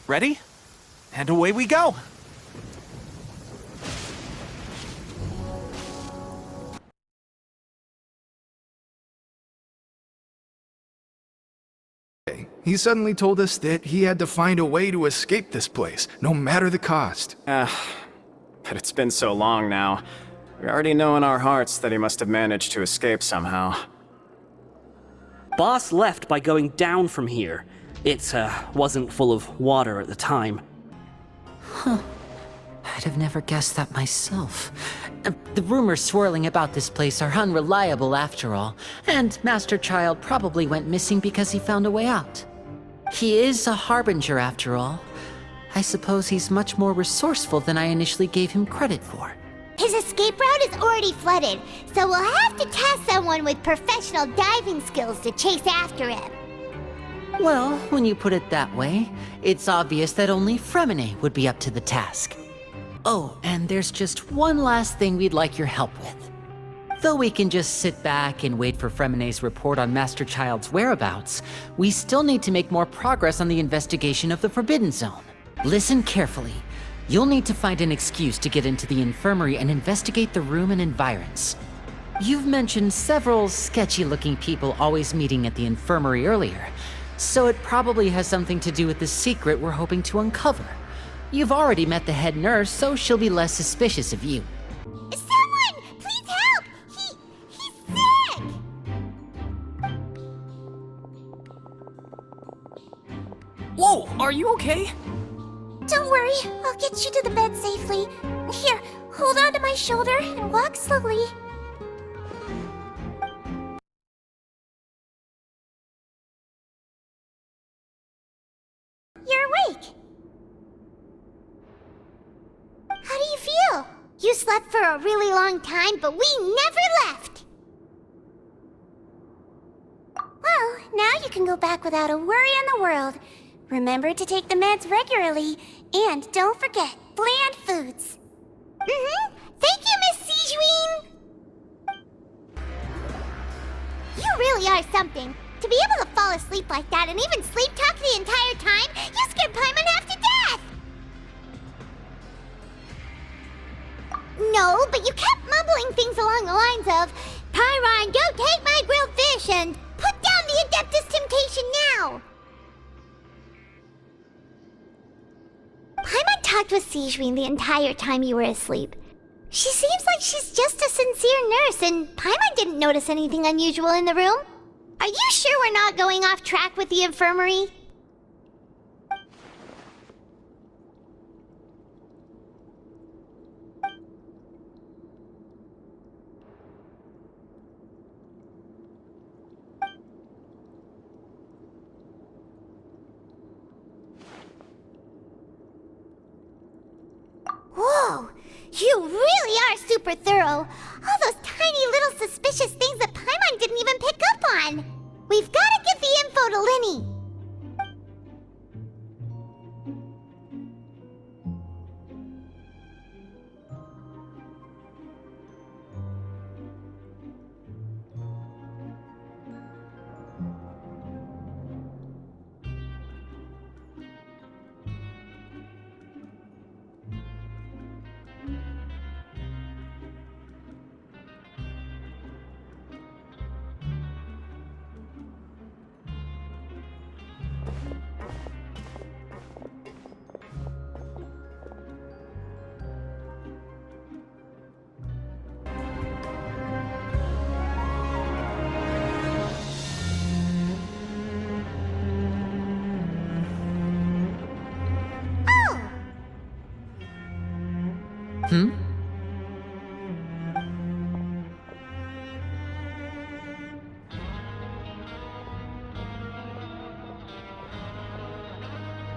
Ready? And away we go! He suddenly told us that he had to find a way to escape this place, no matter the cost. But it's been so long now. We already know in our hearts that he must have managed to escape somehow. Boss left by going down from here. It wasn't full of water at the time. I'd have never guessed that myself. The rumors swirling about this place are unreliable after all, and Master Child probably went missing because he found a way out. He is a harbinger after all. I suppose he's much more resourceful than I initially gave him credit for. His escape route is already flooded, so we'll have to task someone with professional diving skills to chase after him. Well, when you put it that way, it's obvious that only Fremine would be up to the task. Oh, and there's just one last thing we'd like your help with. Though we can just sit back and wait for Fremine's report on Master Child's whereabouts, we still need to make more progress on the investigation of the Forbidden Zone. Listen carefully. You'll need to find an excuse to get into the infirmary and investigate the room and environs. You've mentioned several sketchy-looking people always meeting at the infirmary earlier, so it probably has something to do with the secret we're hoping to uncover. You've already met the head nurse, so she'll be less suspicious of you. Someone! Please help! He's sick! Whoa, are you okay? Don't worry, I'll get you to the bed safely. Here, hold on to my shoulder and walk slowly. You're awake. How do you feel? You slept for a really long time, but we never left. Well, now you can go back without a worry in the world. Remember to take the meds regularly, and don't forget, bland foods. Thank you, Miss Sijuin! You really are something. To be able to fall asleep like that and even sleep talk the entire time, you scared Paimon half to death! No, but you kept mumbling things along the lines of, Pyron, don't take my grilled fish, and put down the Adeptus Temptation now! Paimon talked with Sijuin the entire time you were asleep. She seems like she's just a sincere nurse, and Paimon didn't notice anything unusual in the room. Are you sure we're not going off track with the infirmary? Whoa! You really are super thorough! All those tiny little suspicious things that Paimon didn't even pick up on! We've gotta give the info to Linny!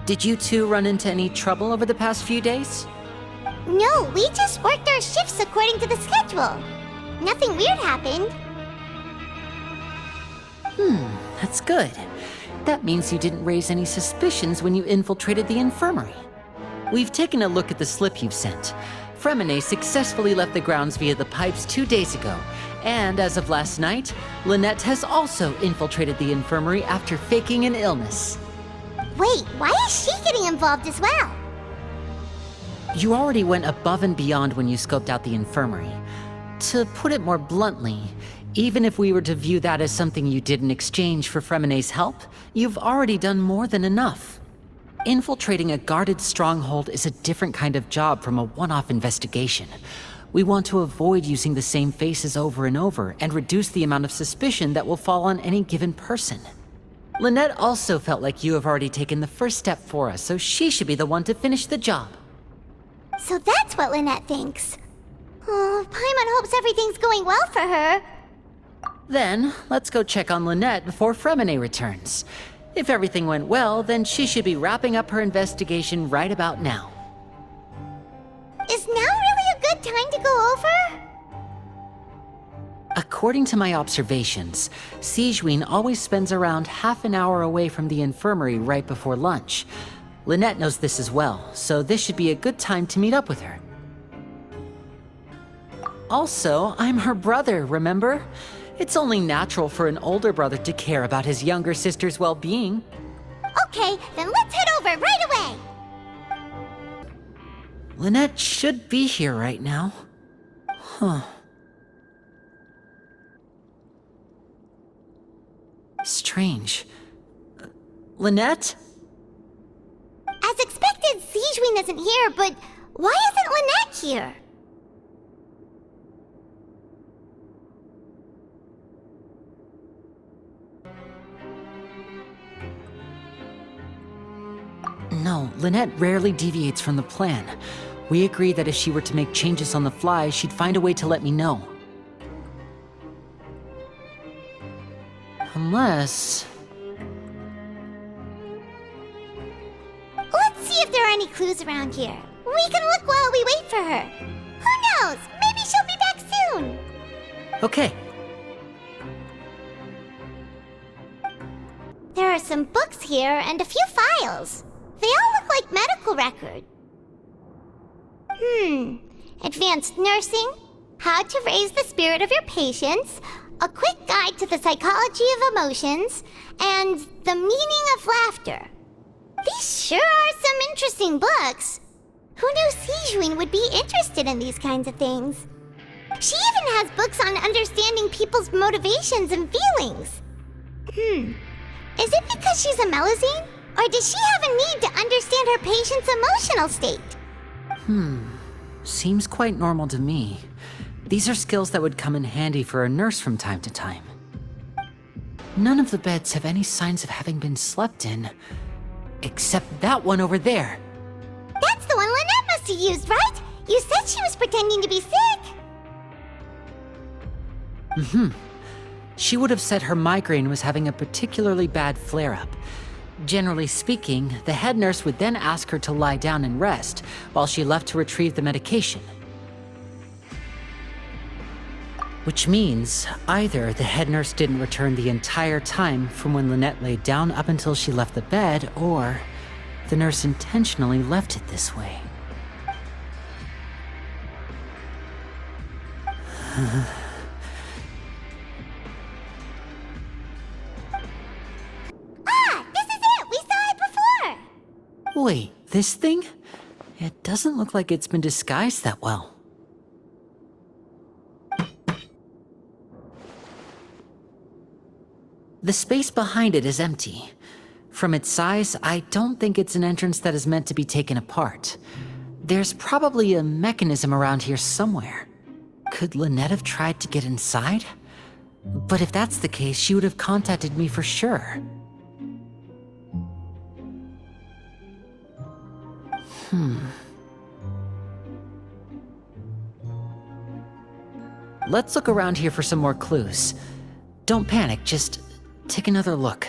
Did you two run into any trouble over the past few days? No, we just worked our shifts according to the schedule. Nothing weird happened. That's good. That means you didn't raise any suspicions when you infiltrated the infirmary. We've taken a look at the slip you've sent. Fremine successfully left the grounds via the pipes 2 days ago, and as of last night, Lynette has also infiltrated the infirmary after faking an illness. Wait, why is she getting involved as well? You already went above and beyond when you scoped out the infirmary. To put it more bluntly, even if we were to view that as something you did in exchange for Fremene's help, you've already done more than enough. Infiltrating a guarded stronghold is a different kind of job from a one-off investigation. We want to avoid using the same faces over and over and reduce the amount of suspicion that will fall on any given person. Lynette also felt like you have already taken the first step for us, so she should be the one to finish the job. So that's what Lynette thinks. Oh, Paimon hopes everything's going well for her. Then, let's go check on Lynette before Fremene returns. If everything went well, then she should be wrapping up her investigation right about now. Is now really a good time to go over? According to my observations, Sigewinne always spends around half an hour away from the infirmary right before lunch. Lynette knows this as well, so this should be a good time to meet up with her. Also, I'm her brother, remember? It's only natural for an older brother to care about his younger sister's well-being. Okay, then let's head over right away. Lynette should be here right now. Huh. Strange. Lynette? As expected, Sigewinne isn't here, but why isn't Lynette here? No, Lynette rarely deviates from the plan. We agreed that if she were to make changes on the fly, she'd find a way to let me know. Unless... Let's see if there are any clues around here. We can look while we wait for her. Who knows? Maybe she'll be back soon. Okay. There are some books here and a few files. They all look like medical records. Advanced nursing, how to raise the spirit of your patients, a quick guide to the psychology of emotions, and the meaning of laughter. These sure are some interesting books. Who knew Sigewinne would be interested in these kinds of things? She even has books on understanding people's motivations and feelings. Is it because she's a Melusine? Or does she have a need to understand her patient's emotional state? Seems quite normal to me. These are skills that would come in handy for a nurse from time to time. None of the beds have any signs of having been slept in. Except that one over there. That's the one Lynette must have used, right? You said she was pretending to be sick. She would have said her migraine was having a particularly bad flare-up. Generally speaking, the head nurse would then ask her to lie down and rest, while she left to retrieve the medication. Which means, either the head nurse didn't return the entire time from when Lynette laid down up until she left the bed, or the nurse intentionally left it this way. This is it! We saw it before! Wait, this thing? It doesn't look like it's been disguised that well. The space behind it is empty. From its size, I don't think it's an entrance that is meant to be taken apart. There's probably a mechanism around here somewhere. Could Lynette have tried to get inside? But if that's the case, she would have contacted me for sure. Let's look around here for some more clues. Don't panic, just take another look.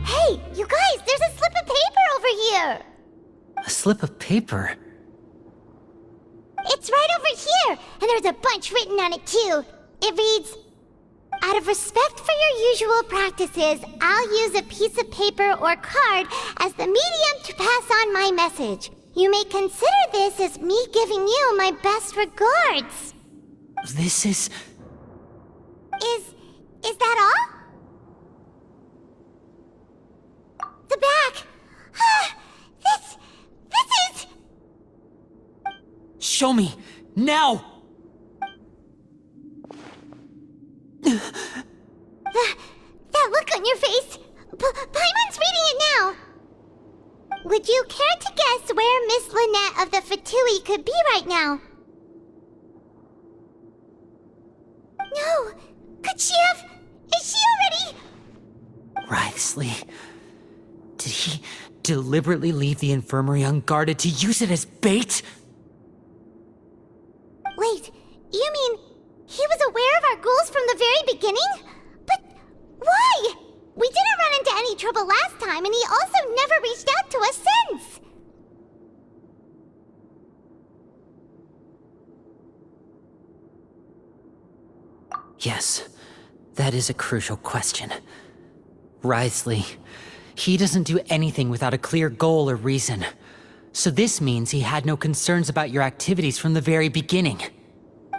Hey, you guys, there's a slip of paper over here! A slip of paper? It's right over here, and there's a bunch written on it too. It reads, "Out of respect for your usual practices, I'll use a piece of paper or card as the medium to pass on my message. You may consider this as me giving you my best regards. This is... Is that all? The back! This is... Show me! Now! That look on your face! Paimon's reading it now! Would you care to guess where Miss Lynette of the Fatui could be right now? No! Could she have... Is she already... Wriothesley... Did he deliberately leave the infirmary unguarded to use it as bait? Wait, you mean he was aware of our goals from the very beginning? But why? We didn't run into any trouble last time, and he also never reached out to us since. Yes, that is a crucial question. Wriothesley, he doesn't do anything without a clear goal or reason. So this means he had no concerns about your activities from the very beginning.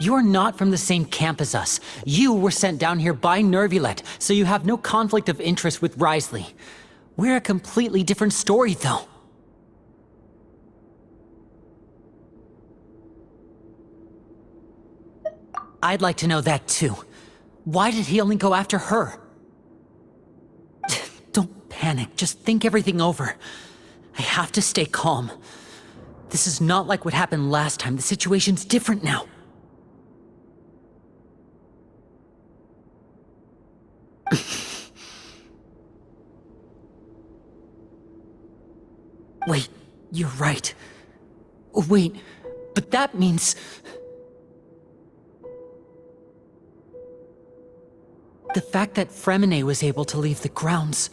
You're not from the same camp as us. You were sent down here by Nervulet, so you have no conflict of interest with Wriothesley. We're a completely different story, though. I'd like to know that, too. Why did he only go after her? Don't panic, just think everything over. I have to stay calm. This is not like what happened last time. The situation's different now. Wait, you're right. Wait, but that means... The fact that Fremine was able to leave the grounds...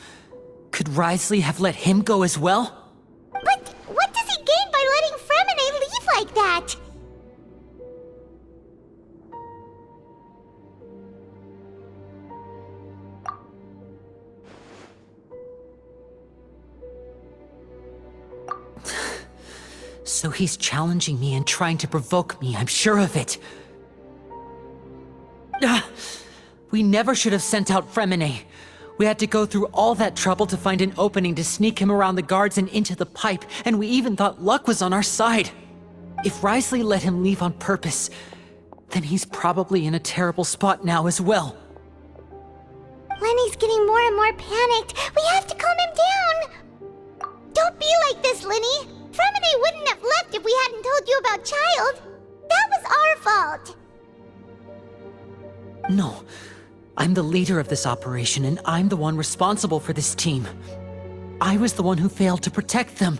Could Wriothesley have let him go as well? But what does he gain by letting Fremine leave like that? So he's challenging me and trying to provoke me, I'm sure of it. We never should have sent out Fremine. We had to go through all that trouble to find an opening to sneak him around the guards and into the pipe, and we even thought luck was on our side. If Wriothesley let him leave on purpose, then he's probably in a terrible spot now as well. Lenny's getting more and more panicked. We have to calm him down. Don't be like this, Lenny. Fremine wouldn't have left if we hadn't told you about Child. That was our fault. No. I'm the leader of this operation, and I'm the one responsible for this team. I was the one who failed to protect them.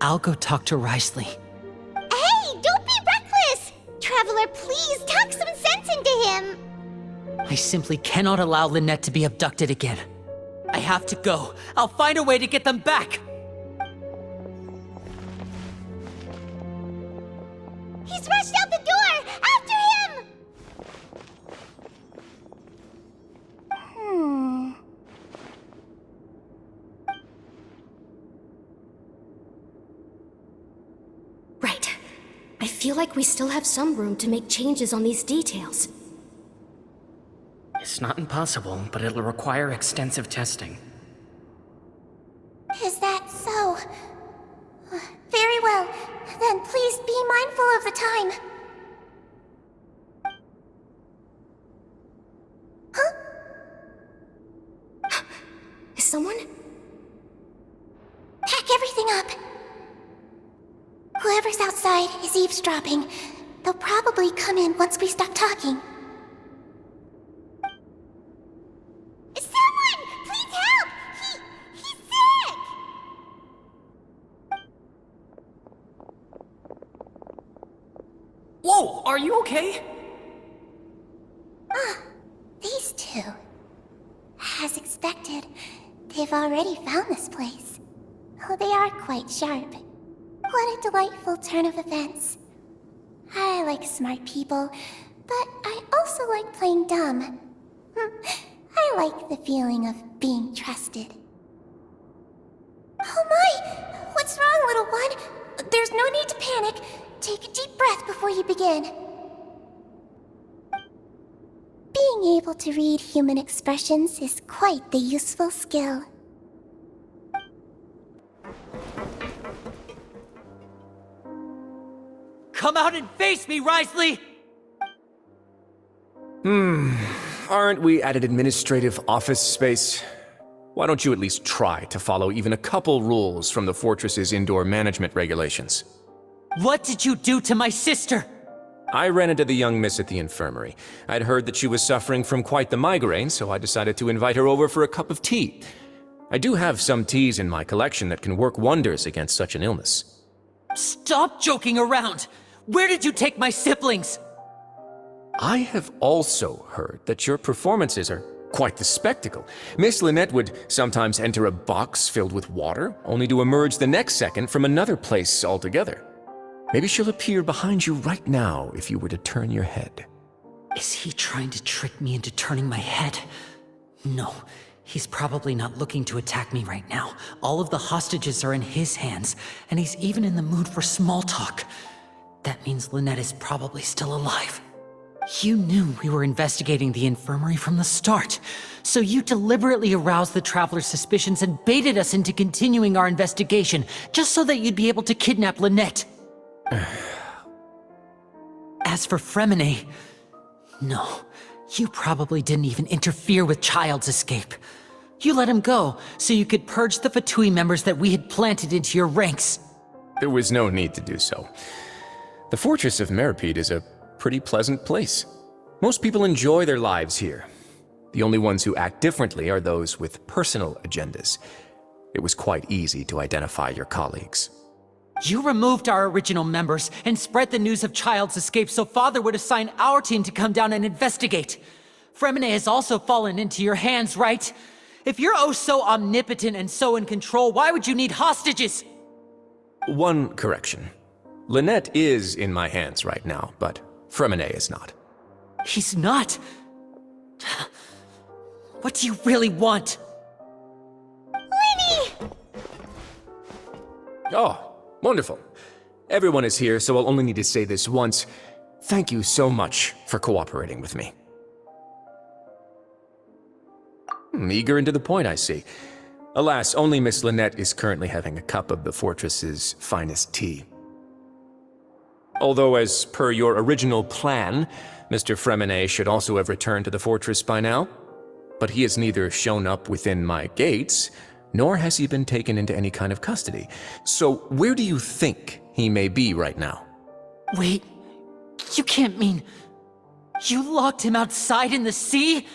I'll go talk to Wriothesley. Hey, don't be reckless! Traveler, please talk some sense into him. I simply cannot allow Lynette to be abducted again. I have to go. I'll find a way to get them back! He's rushed out the door! After him! Right. I feel like we still have some room to make changes on these details. It's not impossible, but it'll require extensive testing. Is that so? Very well. Then please be mindful of the time. Huh? Is someone? Pack everything up. Whoever's outside is eavesdropping. They'll probably come in once we stop talking. Someone! Please help! He's sick! Whoa, are you okay? These two. As expected, they've already found this place. Oh, they are quite sharp. What a delightful turn of events. I like smart people, but I also like playing dumb. I like the feeling of being trusted. Oh my! What's wrong, little one? There's no need to panic. Take a deep breath before you begin. Being able to read human expressions is quite the useful skill. Come out and face me, Risley! Aren't we at an administrative office space? Why don't you at least try to follow even a couple rules from the fortress's indoor management regulations? What did you do to my sister? I ran into the young miss at the infirmary. I'd heard that she was suffering from quite the migraine, so I decided to invite her over for a cup of tea. I do have some teas in my collection that can work wonders against such an illness. Stop joking around! Where did you take my siblings? I have also heard that your performances are quite the spectacle. Miss Lynette would sometimes enter a box filled with water, only to emerge the next second from another place altogether. Maybe she'll appear behind you right now if you were to turn your head. Is he trying to trick me into turning my head? No, he's probably not looking to attack me right now. All of the hostages are in his hands, and he's even in the mood for small talk. That means Lynette is probably still alive. You knew we were investigating the infirmary from the start, so you deliberately aroused the Traveler's suspicions and baited us into continuing our investigation, just so that you'd be able to kidnap Lynette. As for Fremine, no, you probably didn't even interfere with Child's escape. You let him go, so you could purge the Fatui members that we had planted into your ranks. There was no need to do so. The Fortress of Meripede is a pretty pleasant place. Most people enjoy their lives here. The only ones who act differently are those with personal agendas. It was quite easy to identify your colleagues. You removed our original members and spread the news of Child's escape so Father would assign our team to come down and investigate. Fremine has also fallen into your hands, right? If you're oh so omnipotent and so in control, why would you need hostages? One correction. Lynette is in my hands right now, but Fremine is not. He's not? What do you really want? Lenny! Oh, wonderful. Everyone is here, so I'll only need to say this once. Thank you so much for cooperating with me. Eager and to the point, I see. Alas, only Miss Lynette is currently having a cup of the fortress's finest tea. Although, as per your original plan, Mr. Fremine should also have returned to the fortress by now. But he has neither shown up within my gates, nor has he been taken into any kind of custody. So where do you think he may be right now? Wait, you can't mean... You locked him outside in the sea?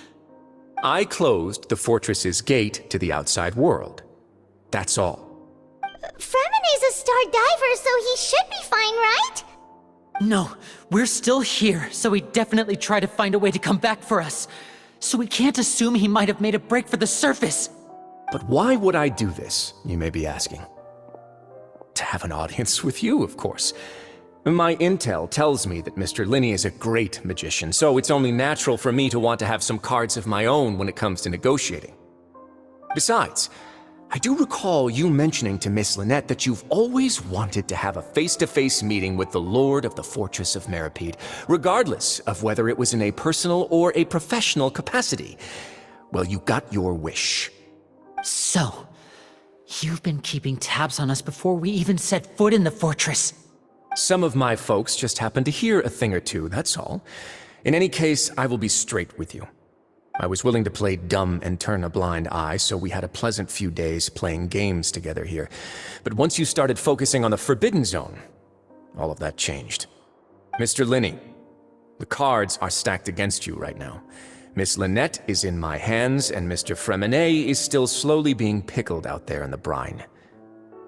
I closed the fortress's gate to the outside world. That's all. Fremine's a star diver, so he should be fine, right? No, we're still here, so he definitely tried to find a way to come back for us. So we can't assume he might have made a break for the surface. But why would I do this, you may be asking? To have an audience with you, of course. My intel tells me that Mr. Linney is a great magician, so it's only natural for me to want to have some cards of my own when it comes to negotiating. Besides, I do recall you mentioning to Miss Lynette that you've always wanted to have a face-to-face meeting with the Lord of the Fortress of Meripede, regardless of whether it was in a personal or a professional capacity. Well, you got your wish. So, you've been keeping tabs on us before we even set foot in the fortress. Some of my folks just happened to hear a thing or two, that's all. In any case, I will be straight with you. I was willing to play dumb and turn a blind eye, so we had a pleasant few days playing games together here. But once you started focusing on the Forbidden Zone, all of that changed. Mr. Linney, the cards are stacked against you right now. Miss Lynette is in my hands, and Mr. Fremine is still slowly being pickled out there in the brine.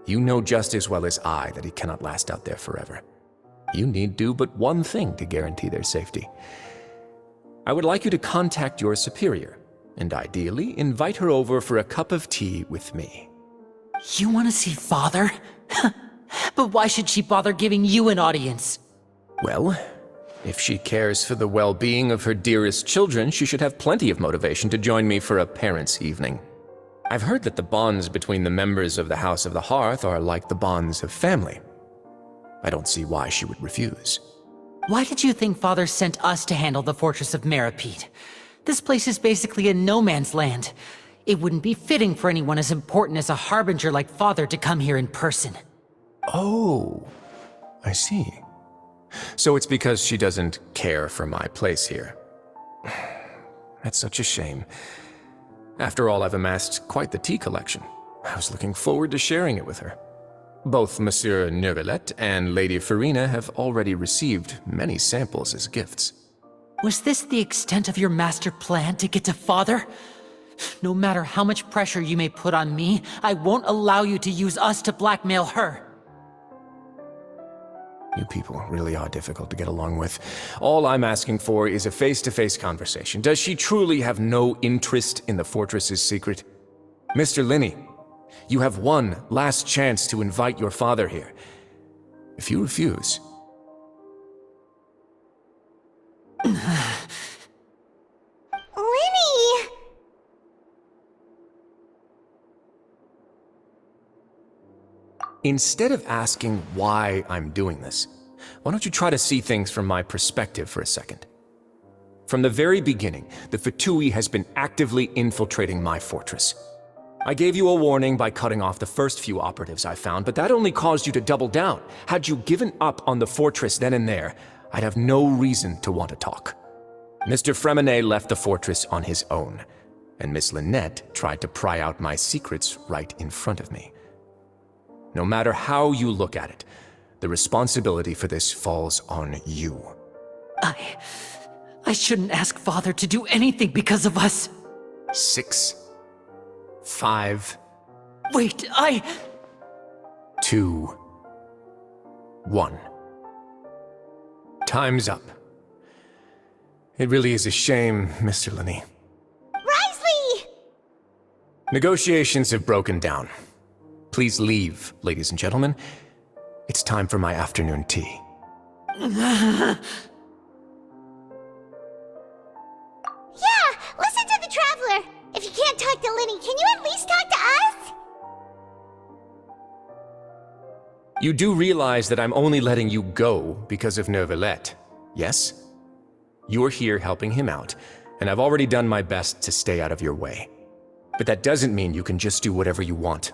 You know just as well as I that he cannot last out there forever. You need do but one thing to guarantee their safety. I would like you to contact your superior, and ideally invite her over for a cup of tea with me. You want to see Father? But why should she bother giving you an audience? Well, if she cares for the well-being of her dearest children, she should have plenty of motivation to join me for a parents' evening. I've heard that the bonds between the members of the House of the Hearth are like the bonds of family. I don't see why she would refuse. Why did you think Father sent us to handle the Fortress of Meripede? This place is basically a no man's land. It wouldn't be fitting for anyone as important as a harbinger like Father to come here in person. Oh, I see. So it's because she doesn't care for my place here. That's such a shame. After all, I've amassed quite the tea collection. I was looking forward to sharing it with her. Both Monsieur Neuvillette and Lady Farina have already received many samples as gifts. Was this the extent of your master plan to get to Father? No matter how much pressure you may put on me, I won't allow you to use us to blackmail her. You people really are difficult to get along with. All I'm asking for is a face-to-face conversation. Does she truly have no interest in the fortress's secret? Mr. Linney, you have one last chance to invite your father here. If you refuse... Linny! Instead of asking why I'm doing this, why don't you try to see things from my perspective for a second? From the very beginning, the Fatui has been actively infiltrating my fortress. I gave you a warning by cutting off the first few operatives I found, but that only caused you to double down. Had you given up on the fortress then and there, I'd have no reason to want to talk. Mr. Fremenet left the fortress on his own, and Miss Lynette tried to pry out my secrets right in front of me. No matter how you look at it, the responsibility for this falls on you. I shouldn't ask Father to do anything because of us. 6, 5... Wait, 2, 1. Time's up. It really is a shame, Mr. Linney. Risley! Negotiations have broken down. Please leave, ladies and gentlemen. It's time for my afternoon tea. Yeah, listen to the Traveler! If you can't talk to Linny, can you at least talk to us? You do realize that I'm only letting you go because of Neuvillette, yes? You're here helping him out, and I've already done my best to stay out of your way. But that doesn't mean you can just do whatever you want.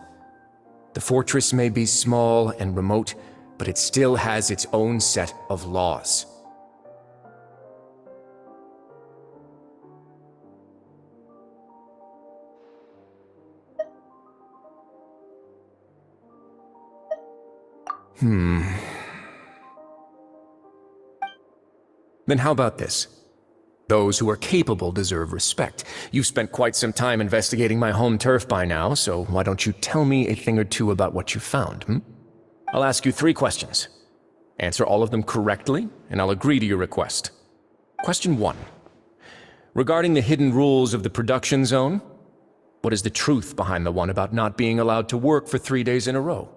The fortress may be small and remote, but it still has its own set of laws. Then how about this? Those who are capable deserve respect. You've spent quite some time investigating my home turf by now, so why don't you tell me a thing or two about what you found, I'll ask you 3 questions. Answer all of them correctly, and I'll agree to your request. Question 1. Regarding the hidden rules of the production zone, what is the truth behind the one about not being allowed to work for 3 days in a row?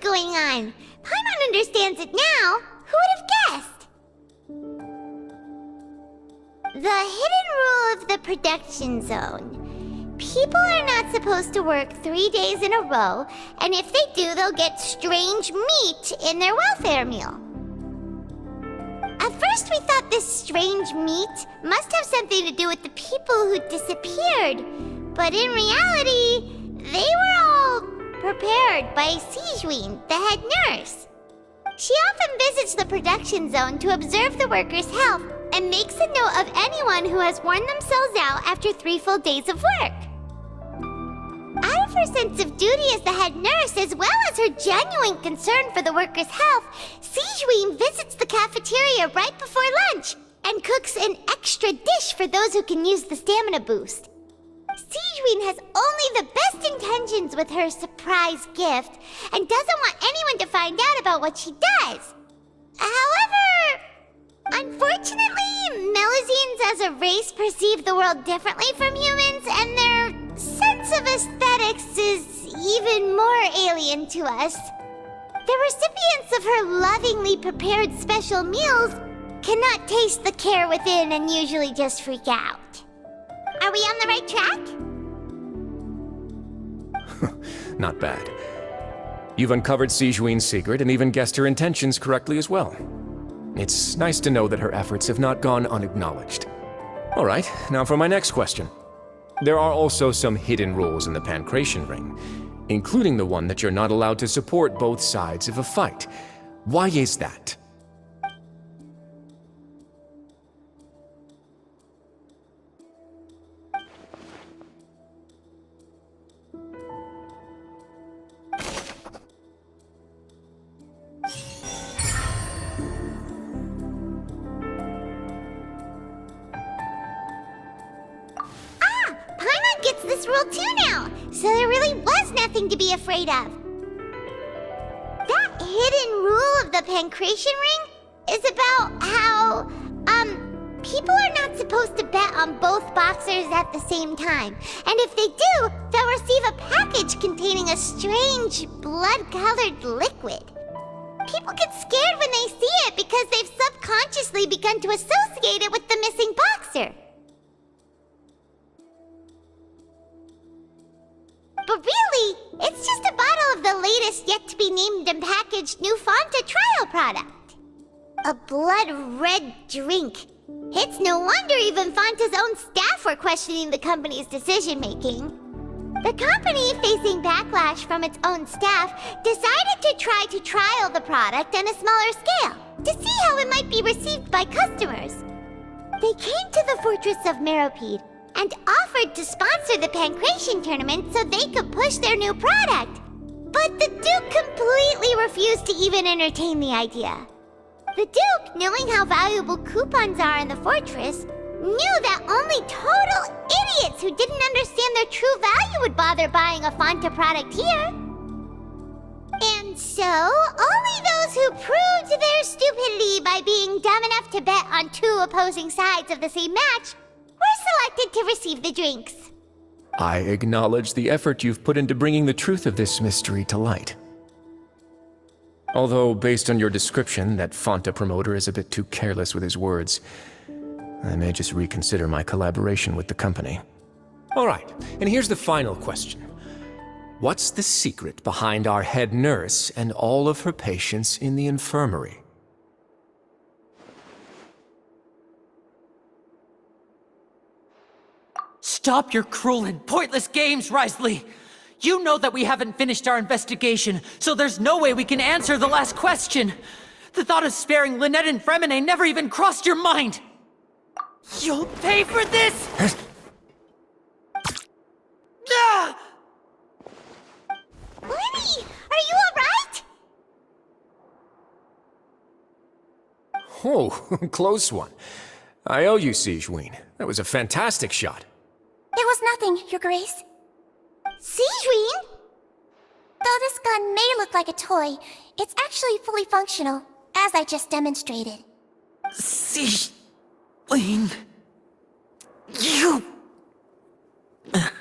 Going on. Paimon understands it now. Who would have guessed? The hidden rule of the production zone. People are not supposed to work 3 days in a row, and if they do, they'll get strange meat in their welfare meal. At first, we thought this strange meat must have something to do with the people who disappeared, but in reality, they were all prepared by Sijuin, the head nurse. She often visits the production zone to observe the workers' health and makes a note of anyone who has worn themselves out after 3 full days of work. Out of her sense of duty as the head nurse, as well as her genuine concern for the workers' health, Sijuin visits the cafeteria right before lunch and cooks an extra dish for those who can use the stamina boost. Sigewinne has only the best intentions with her surprise gift and doesn't want anyone to find out about what she does. However, unfortunately, Melusines as a race perceive the world differently from humans, and their sense of aesthetics is even more alien to us. The recipients of her lovingly prepared special meals cannot taste the care within and usually just freak out. Are we on the right track? Not bad. You've uncovered Sigewinne's secret and even guessed her intentions correctly as well. It's nice to know that her efforts have not gone unacknowledged. All right, now for my next question. There are also some hidden rules in the Pancration Ring, including the one that you're not allowed to support both sides of a fight. Why is that? This rule too now, so there really was nothing to be afraid of. That hidden rule of the Pancration Ring is about how, people are not supposed to bet on both boxers at the same time. And if they do, they'll receive a package containing a strange, blood-colored liquid. People get scared when they see it because they've subconsciously begun to associate it with the missing boxer. But really, it's just a bottle of the latest yet-to-be-named and packaged new Fanta trial product. A blood-red drink. It's no wonder even Fanta's own staff were questioning the company's decision-making. The company, facing backlash from its own staff, decided to try to trial the product on a smaller scale, to see how it might be received by customers. They came to the fortress of Meropide, and offered to sponsor the Pancration tournament so they could push their new product. But the Duke completely refused to even entertain the idea. The Duke, knowing how valuable coupons are in the fortress, knew that only total idiots who didn't understand their true value would bother buying a Fanta product here. And so, only those who proved their stupidity by being dumb enough to bet on two opposing sides of the same match were selected to receive the drinks. I acknowledge the effort you've put into bringing the truth of this mystery to light. Although, based on your description, that Fanta promoter is a bit too careless with his words, I may just reconsider my collaboration with the company. All right, and here's the final question. What's the secret behind our head nurse and all of her patients in the infirmary? Stop your cruel and pointless games, Risley! You know that we haven't finished our investigation, so there's no way we can answer the last question! The thought of sparing Lynette and Fremine never even crossed your mind! You'll pay for this! Ah! Lenny, are you alright? Oh, close one. I owe you, Sigewinne. That was a fantastic shot. It was nothing, Your Grace. Sigewinne? Though this gun may look like a toy, it's actually fully functional, as I just demonstrated. Sigewinne... You... Not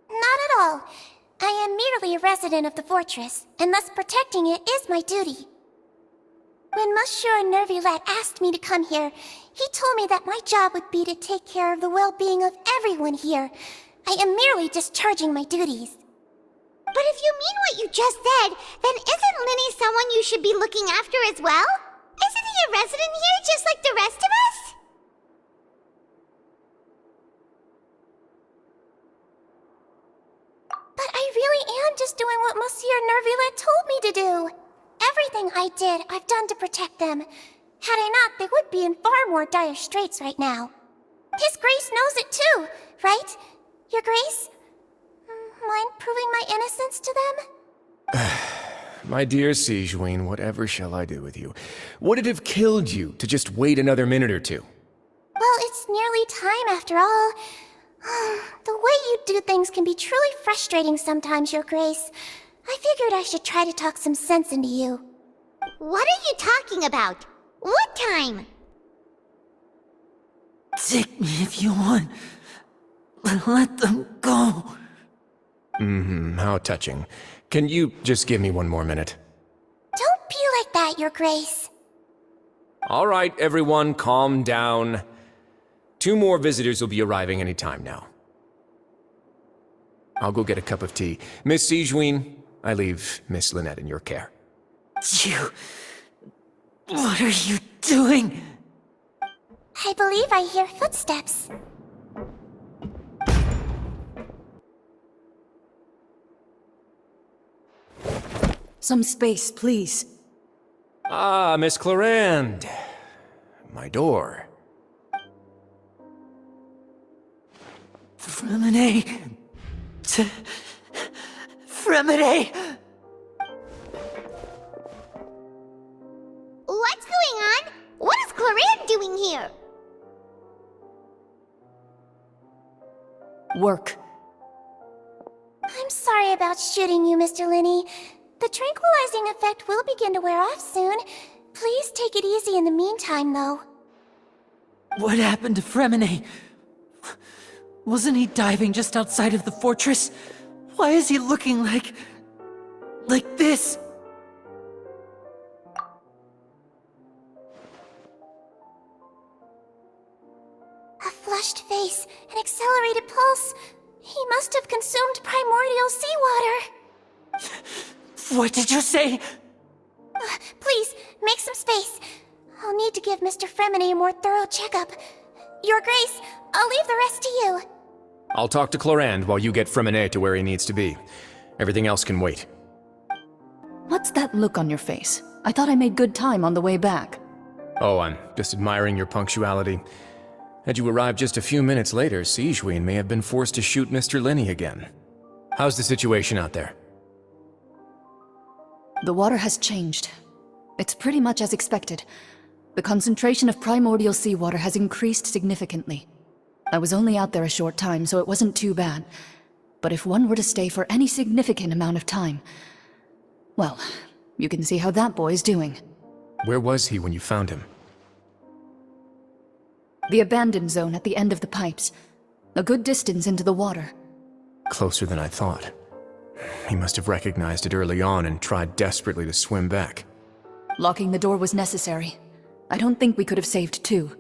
at all. I am merely a resident of the fortress, and thus protecting it is my duty. When Monsieur Nervulette asked me to come here, he told me that my job would be to take care of the well-being of everyone here. I am merely discharging my duties. But if you mean what you just said, then isn't Linny someone you should be looking after as well? Isn't he a resident here just like the rest of us? But I really am just doing what Monsieur Nervulette told me to do. Everything I did, I've done to protect them. Had I not, they would be in far more dire straits right now. His Grace knows it too, right? Your Grace? Mind proving my innocence to them? My dear Sigewinne, whatever shall I do with you? Would it have killed you to just wait another minute or two? Well, it's nearly time after all. The way you do things can be truly frustrating sometimes, Your Grace. I figured I should try to talk some sense into you. What are you talking about? What time? Take me if you want. But let them go. How touching. Can you just give me one more minute? Don't be like that, Your Grace. All right, everyone, calm down. 2 more visitors will be arriving any time now. I'll go get a cup of tea. Miss Sigewinne, I leave Miss Lynette in your care. You... What are you doing? I believe I hear footsteps. Some space, please. Ah, Miss Clarande. My door. Fremine... Fremine... What's going on? What is Clarande doing here? Work. I'm sorry about shooting you, Mr. Linney. The tranquilizing effect will begin to wear off soon. Please take it easy in the meantime, though. What happened to Fremine? Wasn't he diving just outside of the fortress? Why is he looking like this? A flushed face, an accelerated pulse. He must have consumed primordial seawater. What did you say? Please, make some space. I'll need to give Mr. Fremine a more thorough checkup. Your Grace, I'll leave the rest to you. I'll talk to Clarande while you get Fremine to where he needs to be. Everything else can wait. What's that look on your face? I thought I made good time on the way back. Oh, I'm just admiring your punctuality. Had you arrived just a few minutes later, Sigewinne may have been forced to shoot Mr. Linney again. How's the situation out there? The water has changed. It's pretty much as expected. The concentration of primordial seawater has increased significantly. I was only out there a short time, so it wasn't too bad. But if one were to stay for any significant amount of time... Well, you can see how that boy's doing. Where was he when you found him? The abandoned zone at the end of the pipes. A good distance into the water. Closer than I thought. He must have recognized it early on and tried desperately to swim back. Locking the door was necessary. I don't think we could have saved 2.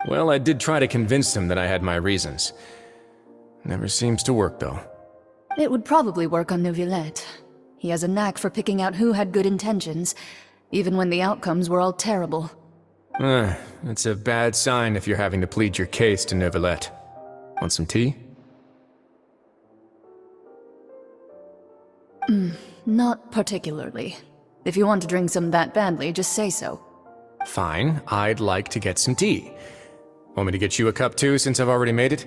Well, I did try to convince him that I had my reasons. Never seems to work, though. It would probably work on Neuvillette. He has a knack for picking out who had good intentions, even when the outcomes were all terrible. It's a bad sign if you're having to plead your case to Neuvillette. Want some tea? Not particularly. If you want to drink some that badly, just say so. Fine, I'd like to get some tea. Want me to get you a cup too, since I've already made it?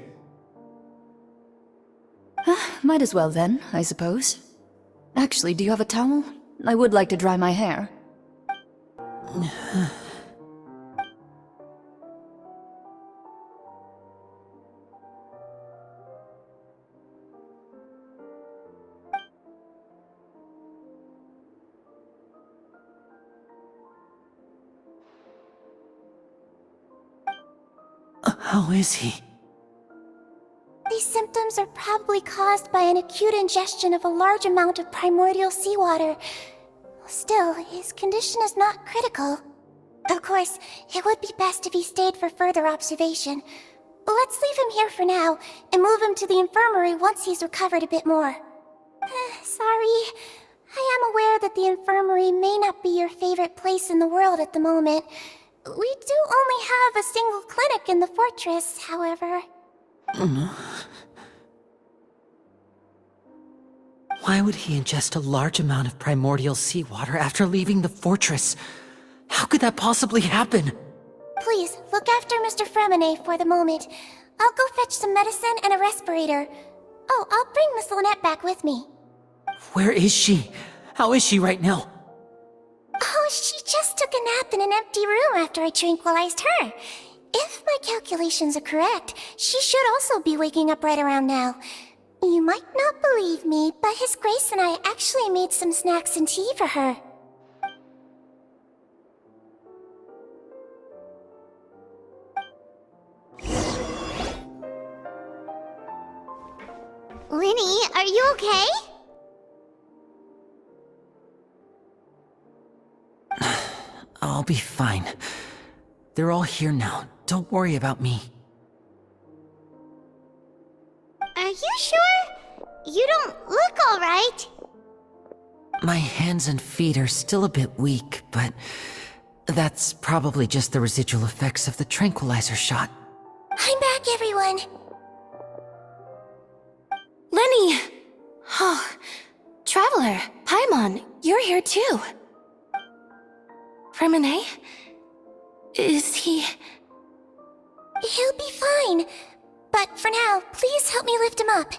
Might as well then, I suppose. Actually, do you have a towel? I would like to dry my hair. How is he? These symptoms are probably caused by an acute ingestion of a large amount of primordial seawater. Still, his condition is not critical. Of course, it would be best if he stayed for further observation. But let's leave him here for now, and move him to the infirmary once he's recovered a bit more. Sorry. I am aware that the infirmary may not be your favorite place in the world at the moment. We do only have a single clinic in the fortress, however. Why would he ingest a large amount of primordial seawater after leaving the fortress? How could that possibly happen? Please, look after Mr. Fremine for the moment. I'll go fetch some medicine and a respirator. Oh, I'll bring Miss Lynette back with me. Where is she? How is she right now? took a nap in an empty room after I tranquilized her. If my calculations are correct, she should also be waking up right around now. You might not believe me, but His Grace and I actually made some snacks and tea for her. Linny, are you okay? I'll be fine. They're all here now. Don't worry about me. Are you sure? You don't look alright. My hands and feet are still a bit weak, but that's probably just the residual effects of the tranquilizer shot. I'm back, everyone. Lenny! Oh, Traveler, Paimon, you're here too. Remine? Is he... He'll be fine. But for now, please help me lift him up.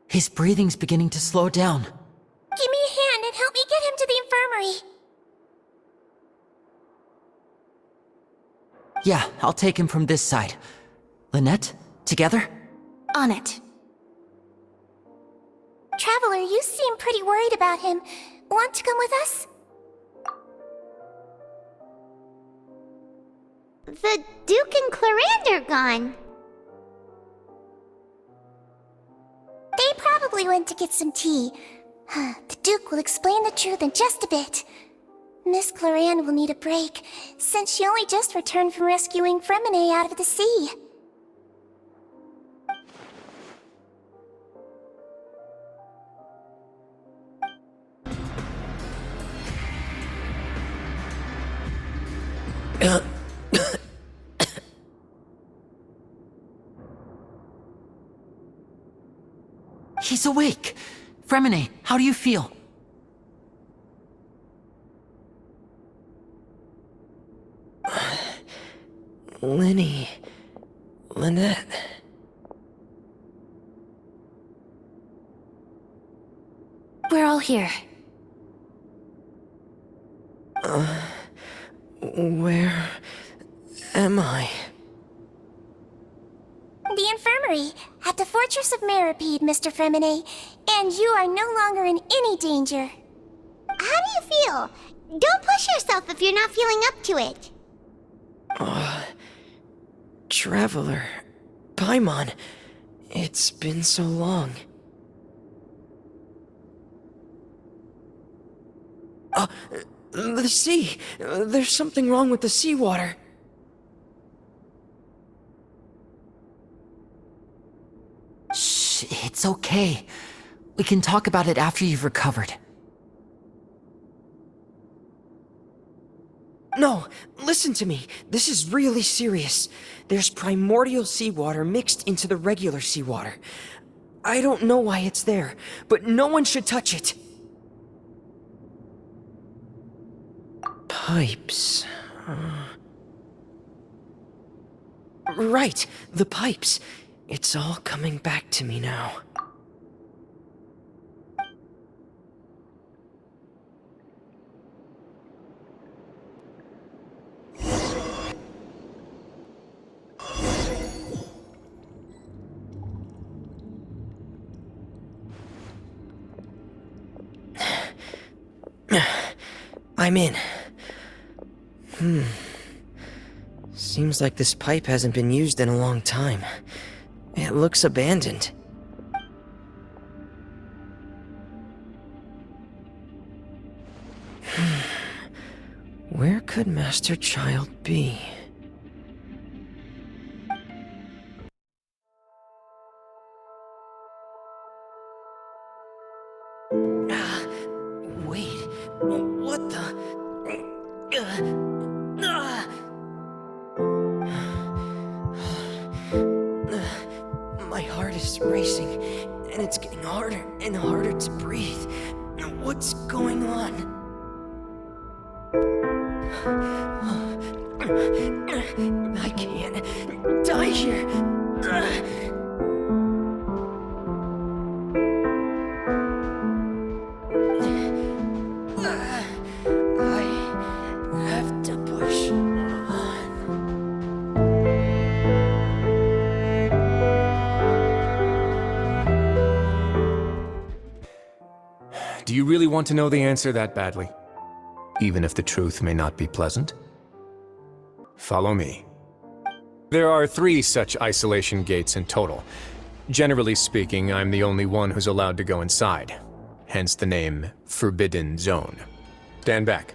His breathing's beginning to slow down. Give me a hand and help me get him to the infirmary. Yeah, I'll take him from this side. Lynette, together? On it. Traveler, you seem pretty worried about him. Want to come with us? The Duke and Clarande are gone. They probably went to get some tea. The Duke will explain the truth in just a bit. Miss Clarande will need a break, since she only just returned from rescuing Fremine out of the sea. He's awake! Fremine, how do you feel? Linny... Lynette... We're all here. Where... am I? The infirmary, at the Fortress of Meripede, Mr. Fremine, and you are no longer in any danger. How do you feel? Don't push yourself if you're not feeling up to it. Traveler... Paimon... It's been so long. The sea! There's something wrong with the seawater. Shh, it's okay. We can talk about it after you've recovered. No, listen to me. This is really serious. There's primordial seawater mixed into the regular seawater. I don't know why it's there, but no one should touch it. Pipes. Right, the pipes. It's all coming back to me now. I'm in. Seems like this pipe hasn't been used in a long time. It looks abandoned. Where could Master Child be? Wait, what the? My heart is racing, and it's getting harder and harder to breathe. What's going on? I can't die here. I have to push on. Do you really want to know the answer that badly? Even if the truth may not be pleasant? Follow me. There are 3 such isolation gates in total. Generally speaking, I'm the only one who's allowed to go inside. Hence the name Forbidden Zone. Stand back.